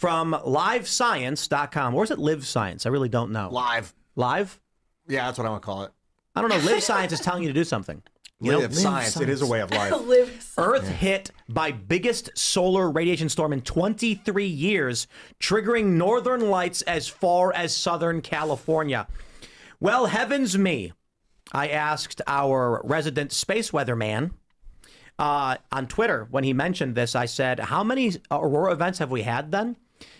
from livescience.com. Or is it Live Science? I really don't know. Live? Yeah, that's what I want to call it. I don't know. Live Science is telling you to do something. Live science. It is a way of life. Earth hit by biggest solar radiation storm in 23 years, triggering northern lights as far as Southern California. Well, heavens me. I asked our resident space weatherman on Twitter when he mentioned this. I said, how many Aurora events have we had then?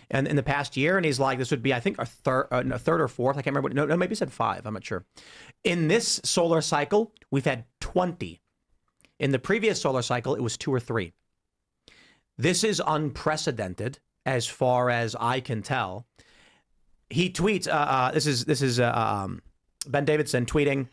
And in the past year, and he's like, this would be, I think, a third or fourth. I can't remember. No, maybe he said 5. I'm not sure. In this solar cycle, we've had 20. In the previous solar cycle, it was 2 or 3. This is unprecedented, as far as I can tell. He tweets. This is Ben Davidson tweeting.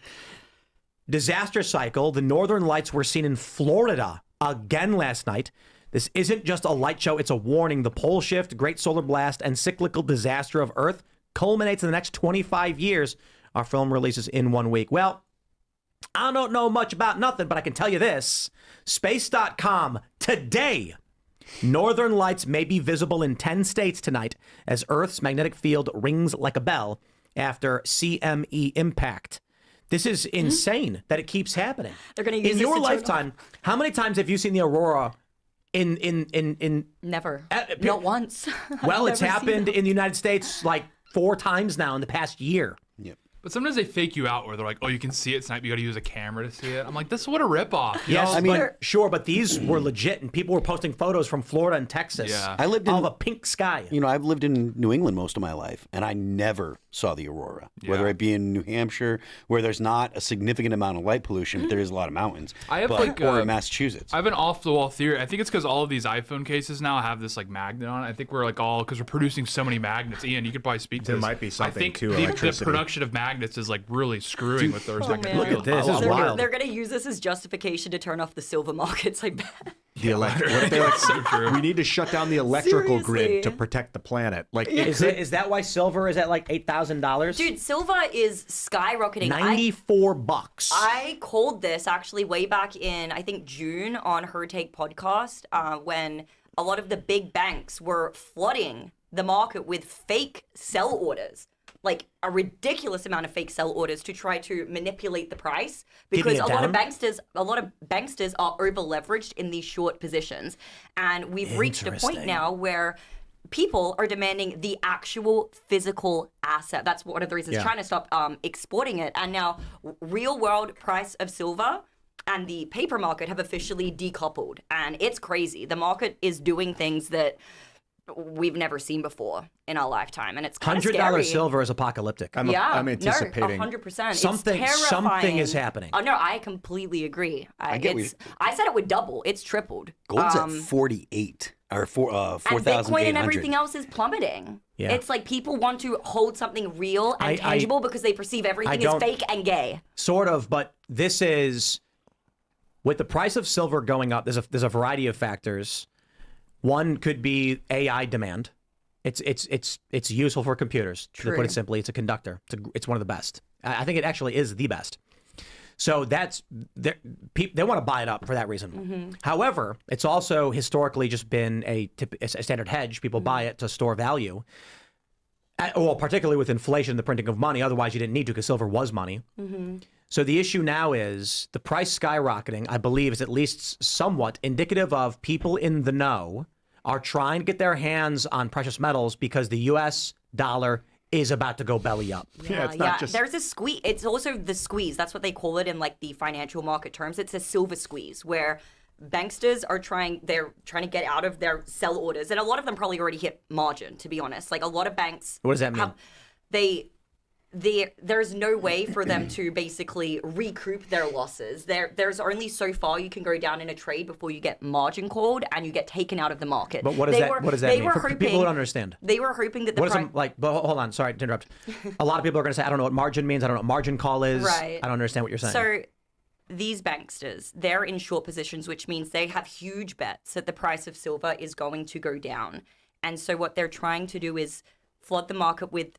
Disaster cycle. The northern lights were seen in Florida again last night. This isn't just a light show, it's a warning. The pole shift, great solar blast, and cyclical disaster of Earth culminates in the next 25 years. Our film releases in 1 week. Well, I don't know much about nothing, but I can tell you this. Space.com today. Northern lights may be visible in 10 states tonight as Earth's magnetic field rings like a bell after CME impact. This is insane that it keeps happening. They're going to use in your lifetime. How many times have you seen the Aurora? Never. Not once. Well, it's happened in the United States like 4 times now in the past year. Yep. But sometimes they fake you out where they're like, oh, you can see it tonight, but you got to use a camera to see it. I'm like, this is what a ripoff. Yes, I mean, sure, but these were legit, and people were posting photos from Florida and Texas. Yeah. I lived in all the pink sky. You know, I've lived in New England most of my life, and I never saw the Aurora. Yeah. Whether it be in New Hampshire, where there's not a significant amount of light pollution, but there is a lot of mountains. I have or in Massachusetts. I have an off-the-wall theory. I think it's because all of these iPhone cases now have this like magnet on it. I think we're like all because we're producing so many magnets. Ian, you could probably speak to this. There might be something to the production of magnets is like really screwing with Earth's magnetic Look field. at this. This is wild. They're going to use this as justification to turn off the silver markets, I bet. The electric. So true. We need to shut down the electrical Seriously. grid to protect the planet. Like, Is that why silver is at like $8,000? Dude, silver is skyrocketing. $94. I called this actually way back in, I think, June on Her Take podcast when a lot of the big banks were flooding the market with fake sell orders. Like a ridiculous amount of fake sell orders to try to manipulate the price because a lot of banksters are over leveraged in these short positions, and we've reached a point now where people are demanding the actual physical asset. That's one of the reasons China stopped exporting it, and now real world price of silver and the paper market have officially decoupled, and it's crazy. The market is doing things that we've never seen before in our lifetime, and it's kind of scary. $100 silver is apocalyptic. I'm anticipating 100%. Something is happening. Oh no, I completely agree. I said it would double. It's tripled. Gold's at 48 or 4,800. And Bitcoin and everything else is plummeting. Yeah. It's like people want to hold something real and tangible because they perceive everything as fake and gay. Sort of, but this is with the price of silver going up. There's a variety of factors. One could be AI demand. It's useful for computers. To put it simply, it's a conductor. It's one of the best. I think it actually is the best. So they want to buy it up for that reason. Mm-hmm. However, it's also historically just been a standard hedge. People buy it to store value. Well, particularly with inflation, the printing of money. Otherwise, you didn't need to because silver was money. Mm-hmm. So the issue now is the price skyrocketing, I believe, is at least somewhat indicative of people in the know are trying to get their hands on precious metals because the U.S. dollar is about to go belly up. It's not just... There's a squeeze. It's also the squeeze. That's what they call it in like the financial market terms. It's a silver squeeze where banksters are trying to get out of their sell orders. And a lot of them probably already hit margin, to be honest. Like a lot of banks... What does that mean? There's no way for them to basically recoup their losses. There's only so far you can go down in a trade before you get margin called and you get taken out of the market. But what does that mean? For people who don't understand. They were hoping that but hold on, sorry to interrupt. A lot of people are going to say, I don't know what margin means. I don't know what margin call is. Right. I don't understand what you're saying. So these banksters, they're in short positions, which means they have huge bets that the price of silver is going to go down. And so what they're trying to do is flood the market with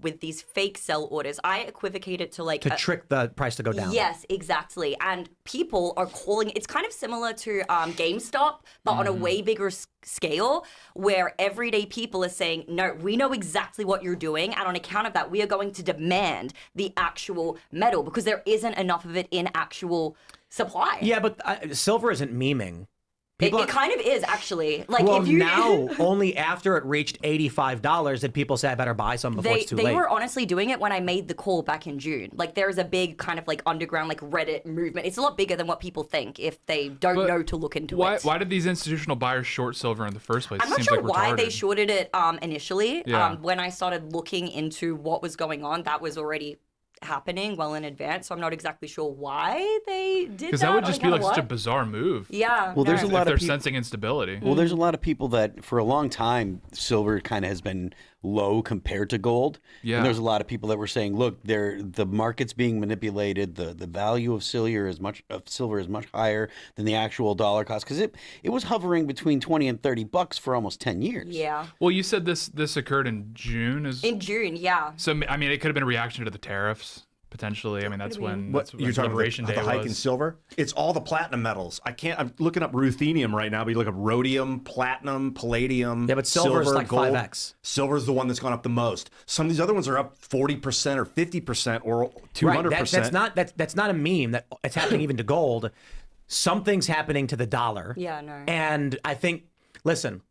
with these fake sell orders. I equivocate it to like To trick the price to go down. Yes, exactly. And people are calling it's kind of similar to GameStop, but on a way bigger scale, where everyday people are saying, no, we know exactly what you're doing. And on account of that, we are going to demand the actual metal because there isn't enough of it in actual supply. Yeah, but silver isn't memeing. It kind of is, actually. Like, Well, if you now, only after it reached $85 did people say, I better buy some before it's too late. They were honestly doing it when I made the call back in June. Like, there's a big kind of like underground like Reddit movement. It's a lot bigger than what people think if they don't know to look into it. Why did these institutional buyers short silver in the first place? I'm not sure why they shorted it initially. Yeah. When I started looking into what was going on, that was already happening well in advance, so I'm not exactly sure why they did that. Because that would just be like such a bizarre move. Yeah. Well, there's a lot if they're of people sensing instability. Well, there's a lot of people that for a long time silver kind of has been low compared to gold. Yeah. And there's a lot of people that were saying, look, the market's being manipulated. The value of silver is much higher than the actual dollar cost because it was hovering between $20 and $30 for almost 10 years. Yeah. Well, you said this occurred in June. In June, yeah. So I mean, it could have been a reaction to the tariffs. Potentially, I mean that's when What you're talking Liberation about Day the hike in was. silver? It's all the platinum metals. I'm looking up ruthenium right now, but you look up rhodium, platinum, palladium. Yeah, but silver is like gold. 5x. Silver's the one that's gone up the most. Some of these other ones are up 40% or 50% or 200%. Right, that's not a meme. That it's happening even to gold. Something's happening to the dollar. Yeah, no. And I think, listen,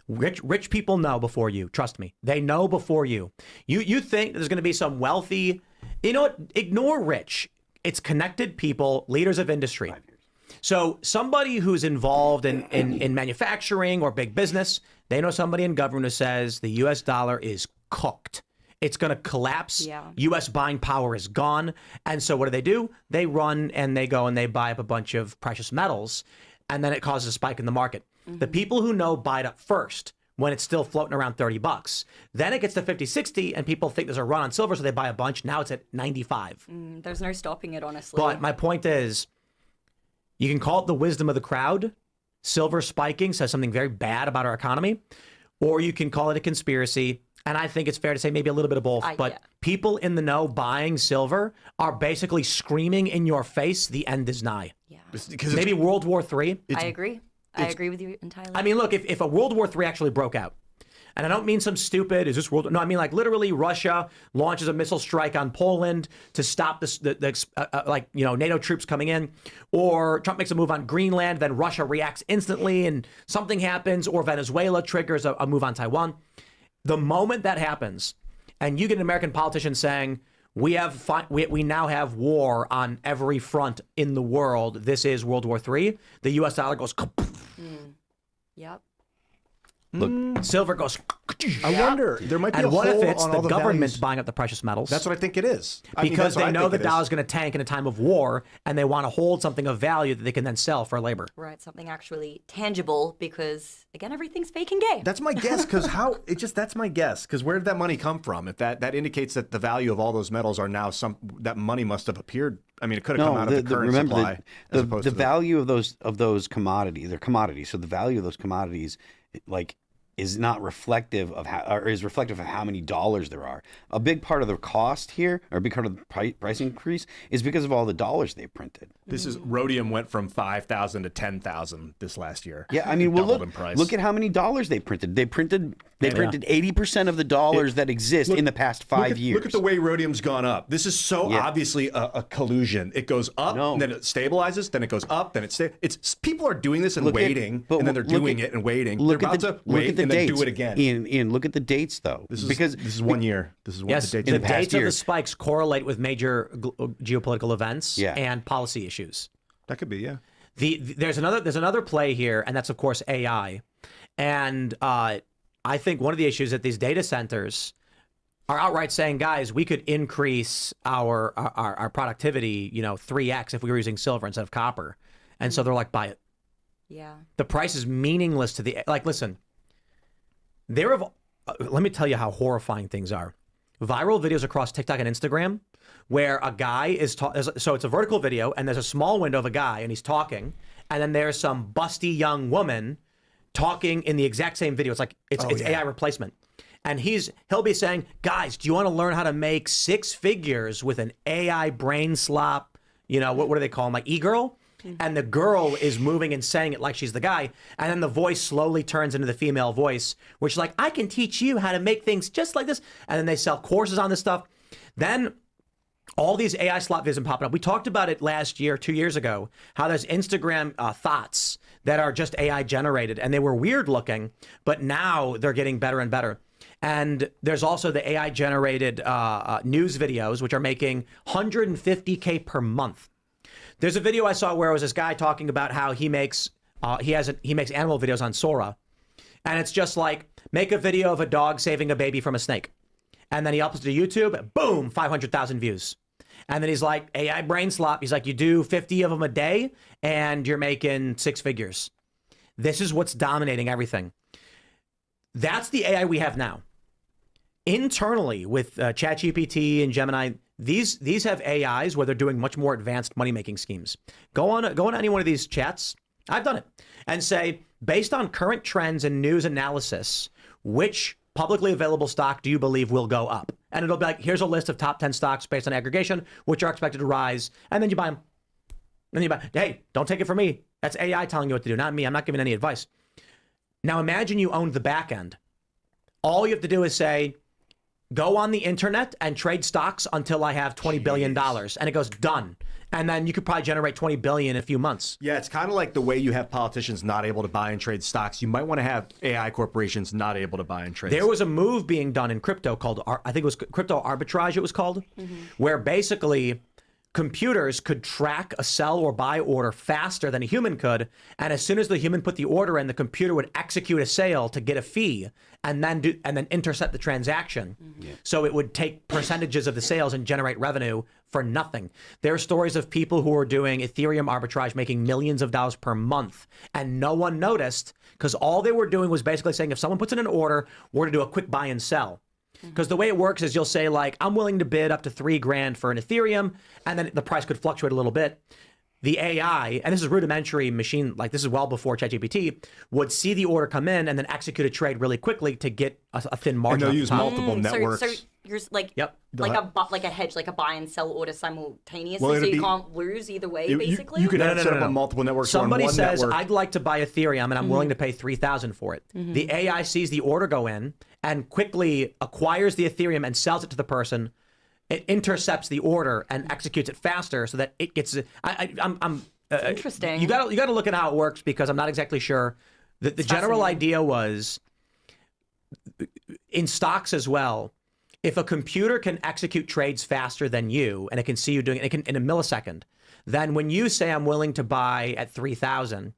rich people know before you. Trust me, they know before you. You think there's going to be some wealthy. You know what? Ignore rich. It's connected people, leaders of industry. So somebody who's involved in manufacturing or big business, they know somebody in government who says the U.S. dollar is cooked. It's going to collapse. Yeah. U.S. buying power is gone. And so what do? They run and they go and they buy up a bunch of precious metals, and then it causes a spike in the market. The people who know buy it up first when it's still floating around $30. Then it gets to 50, 60, and people think there's a run on silver, so they buy a bunch. Now it's at 95. There's no stopping it, honestly. But my point is, you can call it the wisdom of the crowd. Silver spiking says something very bad about our economy, or you can call it a conspiracy. And I think it's fair to say maybe a little bit of both. But yeah. people in the know buying silver are basically screaming in your face, the end is nigh. Yeah. Maybe World War III. I agree. I agree with you entirely. I mean, look, if a World War III actually broke out, and I don't mean some stupid, is this world? No, I mean like literally Russia launches a missile strike on Poland to stop NATO troops coming in, or Trump makes a move on Greenland, then Russia reacts instantly and something happens, or Venezuela triggers a move on Taiwan. The moment that happens, and you get an American politician saying, we now have war on every front in the world. This is World War III. The U.S. dollar goes. Yep. Look, silver goes. I wonder, there might be And a what if hole it's on the all the government values. buying up the precious metals? That's what I think it is. Because they know the dollar's going to tank in a time of war, and they want to hold something of value that they can then sell for labor. Right, something actually tangible because, again, everything's fake and gay. That's my guess, because that's my guess, because where did that money come from? If that indicates that the value of all those metals are now that money must have appeared. I mean, it could have come out of the current supply. The value of those commodities, they're commodities. So the value of those commodities, is not reflective of how many dollars there are. A big part of the cost here, or a big part of the price increase, is because of all the dollars they printed. This is rhodium went from 5,000 to 10,000 this last year. Yeah, I mean, Doubled in price. look at how many dollars they printed. They printed 80% of the dollars that exist in the past 5 years. Look at the way rhodium's gone up. This is so obviously a collusion. It goes up, and then it stabilizes, then it goes up, then it's people are doing this and waiting, and then they're doing it and waiting. They're about to wait and then do it again. Ian, look at the dates though. This is 1 year. This is what Yes, the dates the in the past dates of year. the spikes correlate with major geopolitical events and policy issues. That could be, yeah. There's another play here, and that's of course AI. And I think one of the issues that these data centers are outright saying, guys, we could increase our productivity, 3x if we were using silver instead of copper. And so they're like, buy it. Yeah. The price is meaningless to the listen. Let me tell you how horrifying things are. Viral videos across TikTok and Instagram where a guy is so it's a vertical video and there's a small window of a guy and he's talking, and then there's some busty young woman talking in the exact same video. It's like it's AI replacement. And he'll be saying, guys, do you want to learn how to make 6 figures with an AI brain slop? You know, what do they call them? Like e-girl? And the girl is moving and saying it like she's the guy. And then the voice slowly turns into the female voice, which is like, I can teach you how to make things just like this. And then they sell courses on this stuff. Then all these AI slot videos are popping up. We talked about it last year, 2 years ago, how there's Instagram thoughts that are just AI generated. And they were weird looking, but now they're getting better and better. And there's also the AI generated news videos, which are making $150K per month. There's a video I saw where it was this guy talking about how he makes animal videos on Sora, and it's just like, make a video of a dog saving a baby from a snake, and then he uploads it to YouTube. Boom, 500,000 views. And then he's like, AI brain slop. He's like, you do 50 of them a day, and you're making 6 figures. This is what's dominating everything. That's the AI we have now. Internally with ChatGPT and Gemini, these have AIs where they're doing much more advanced money-making schemes. Go on any one of these chats. I've done it. And say, based on current trends and news analysis, which publicly available stock do you believe will go up? And it'll be like, here's a list of top 10 stocks based on aggregation, which are expected to rise. And then you buy them. And then you buy, hey, don't take it from me. That's AI telling you what to do, not me. I'm not giving any advice. Now imagine you owned the back end. All you have to do is say, go on the internet and trade stocks until I have $20 billion. And it goes, done. And then you could probably generate $20 billion in a few months. Yeah, it's kind of like the way you have politicians not able to buy and trade stocks. You might want to have AI corporations not able to buy and trade. There was a move being done in crypto called, I think it was crypto arbitrage it was called, where basically computers could track a sell or buy order faster than a human could. And as soon as the human put the order in, the computer would execute a sale to get a fee and then intercept the transaction. So it would take percentages of the sales and generate revenue for nothing. There are stories of people who are doing Ethereum arbitrage making millions of dollars per month, and no one noticed because all they were doing was basically saying, if someone puts in an order, we're to do a quick buy and sell. Because the way it works is you'll say, like, I'm willing to bid up to $3,000 for an Ethereum, and then the price could fluctuate a little bit. The AI, and this is rudimentary machine, like this is well before ChatGPT, would see the order come in and then execute a trade really quickly to get a thin margin. And they'll use multiple networks. So you're like, like a hedge, like a buy and sell order simultaneously, Well, so you can't lose either way, basically? You could set up on multiple networks. Somebody on one says, network. I'd like to buy Ethereum and I'm willing to pay $3,000 for it. The AI sees the order go in and quickly acquires the Ethereum and sells it to the person. It intercepts the order and executes it faster so that it gets. Interesting. You got to look at how it works because I'm not exactly sure. The general idea was in stocks as well. If a computer can execute trades faster than you, and it can see you doing it in a millisecond, then when you say I'm willing to buy at 3,000,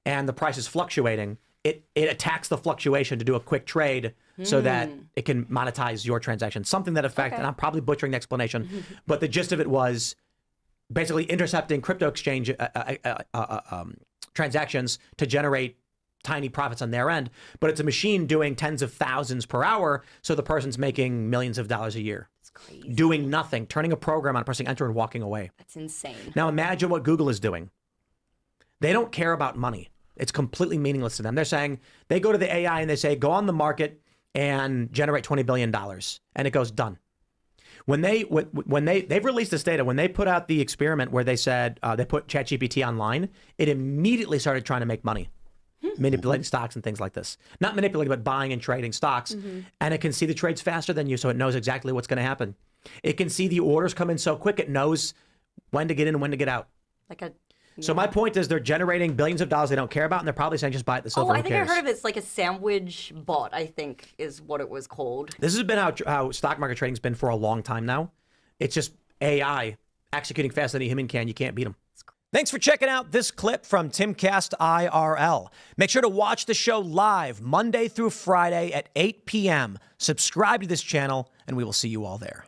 and the price is fluctuating, it attacks the fluctuation to do a quick trade so that it can monetize your transaction. Something that effect, and I'm probably butchering the explanation, but the gist of it was basically intercepting crypto exchange transactions to generate tiny profits on their end. But it's a machine doing tens of thousands per hour, so the person's making millions of dollars a year. That's crazy. Doing nothing, turning a program on, pressing enter and walking away. That's insane. Now imagine what Google is doing. They don't care about money. It's completely meaningless to them. They're saying, they go to the AI and they say, go on the market and generate $20 billion. And it goes, done. When they've released this data, when they put out the experiment where they said they put ChatGPT online, it immediately started trying to make money, manipulating stocks and things like this. Not manipulating, but buying and trading stocks. And it can see the trades faster than you, so it knows exactly what's going to happen. It can see the orders come in so quick, it knows when to get in and when to get out. So my point is they're generating billions of dollars they don't care about, and they're probably saying just buy it the silver. I think I heard of it. It's like a sandwich bot, I think is what it was called. This has been how stock market trading's been for a long time now. It's just AI executing faster than a human can. You can't beat them. Thanks for checking out this clip from Timcast IRL. Make sure to watch the show live Monday through Friday at 8 p.m. Subscribe to this channel, and we will see you all there.